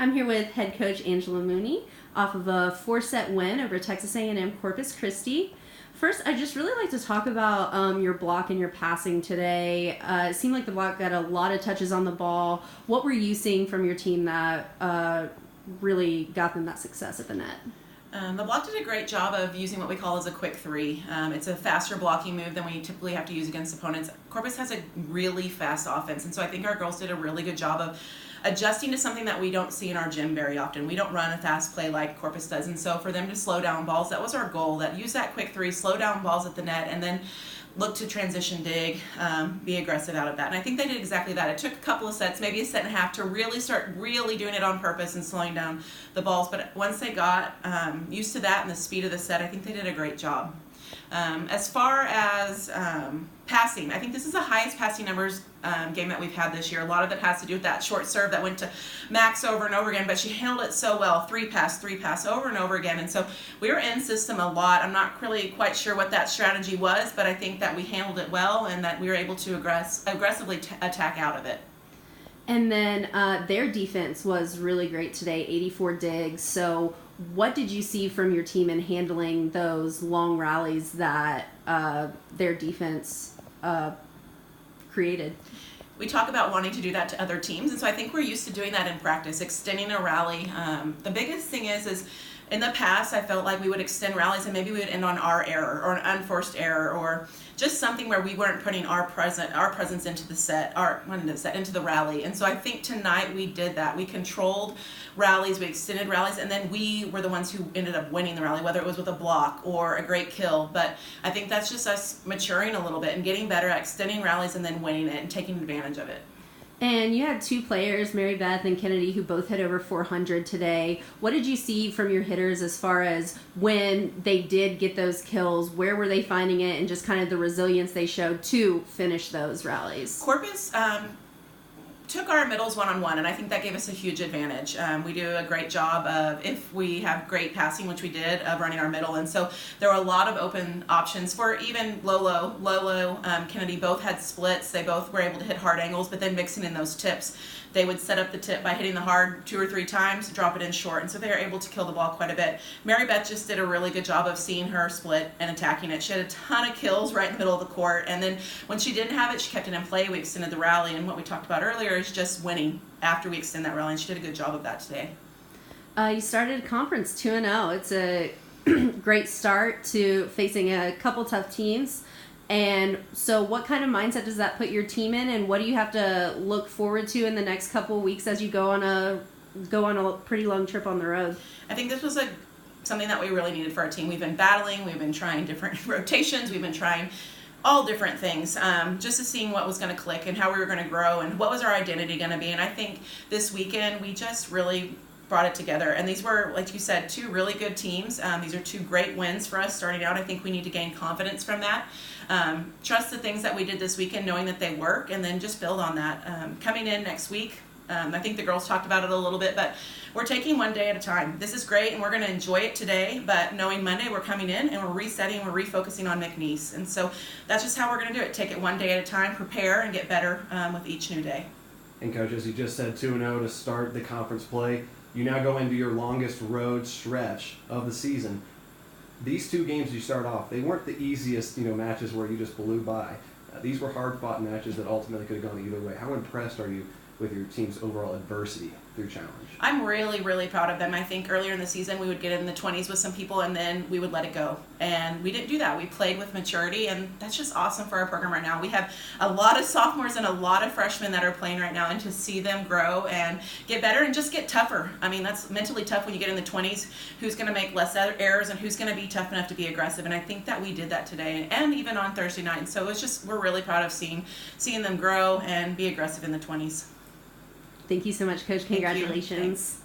I'm here with head coach Angela Mooney off of a 4-set win over Texas A&M Corpus Christi. First, I'd just really like to talk about your block and your passing today. It seemed like the block got a lot of touches on the ball. What were you seeing from your team that really got them that success at the net? The block did a great job of using what we call as a quick three. It's a faster blocking move than we typically have to use against opponents. Corpus has a really fast offense, and so I think our girls did a really good job of adjusting to something that we don't see in our gym very often. We don't run a fast play like Corpus does, and so for them to slow down balls, that was our goal, that use that quick three, slow down balls at the net, and then look to transition dig, be aggressive out of that. And I think they did exactly that. It took a couple of sets, maybe a set and a half, to really start doing it on purpose and slowing down the balls. But once they got used to that and the speed of the set, I think they did a great job. As far as passing, I think this is the highest passing numbers game that we've had this year. A lot of it has to do with that short serve that went to Max over and over again, but she handled it so well. Three pass over and over again. And so we were in system a lot. I'm not really quite sure what that strategy was, but I think that we handled it well and that we were able to aggressively attack out of it. And then their defense was really great today, 84 digs. So what did you see from your team in handling those long rallies that their defense created? We talk about wanting to do that to other teams, and so I think we're used to doing that in practice, extending a rally. The biggest thing is in the past, I felt like we would extend rallies and maybe we would end on our error or an unforced error or just something where we weren't putting our presence into the set, into the rally. And so I think tonight we did that. We controlled rallies, we extended rallies, and then we were the ones who ended up winning the rally, whether it was with a block or a great kill. But I think that's just us maturing a little bit and getting better at extending rallies and then winning it and taking advantage of it. And you had two players, Mary Beth and Kennedy, who both hit over 400 today. What did you see from your hitters as far as when they did get those kills? Where were they finding it, and just kind of the resilience they showed to finish those rallies? Corpus took our middles one-on-one, and I think that gave us a huge advantage. We do a great job of, if we have great passing, which we did, of running our middle, and so there were a lot of open options for even Lolo, Kennedy both had splits. They both were able to hit hard angles, but then mixing in those tips. They would set up the tip by hitting the hard 2 or 3 times, drop it in short, and so they were able to kill the ball quite a bit. Mary Beth just did a really good job of seeing her split and attacking it. She had a ton of kills right in the middle of the court, and then when she didn't have it, she kept it in play. We extended the rally, and what we talked about earlier is just winning after we extend that rally, and she did a good job of that today. You started conference 2-0. It's a great start to facing a couple tough teams. And so what kind of mindset does that put your team in, and what do you have to look forward to in the next couple of weeks as you go on a pretty long trip on the road? I think this was something that we really needed for our team. We've been battling, we've been trying different rotations, we've been trying all different things, just to seeing what was going to click and how we were going to grow and what was our identity going to be. And I think this weekend we just really brought it together, and these were, like you said, 2 really good teams. These are 2 great wins for us starting out. I think we need to gain confidence from that, trust the things that we did this weekend, knowing that they work, and then just build on that. Coming in next week, I think the girls talked about it a little bit, but we're taking one day at a time. This is great, and we're going to enjoy it today, but knowing Monday we're coming in and we're resetting, we're refocusing on McNeese, and so that's just how we're going to do it. Take it one day at a time, prepare, and get better with each new day. And Coach, as you just said, 2-0 to start the conference play. You now go into your longest road stretch of the season. These 2 games you start off, they weren't the easiest, matches where you just blew by. These were hard-fought matches that ultimately could have gone either way. How impressed are you with your team's overall adversity through challenge? I'm really, really proud of them. I think earlier in the season we would get in the 20s with some people and then we would let it go. And we didn't do that. We played with maturity, and that's just awesome for our program right now. We have a lot of sophomores and a lot of freshmen that are playing right now, and to see them grow and get better and just get tougher. I mean, that's mentally tough when you get in the 20s. Who's going to make less errors and who's going to be tough enough to be aggressive? And I think that we did that today and even on Thursday night. And so it's just, we're really proud of seeing them grow and be aggressive in the 20s. Thank you so much, Coach. Congratulations.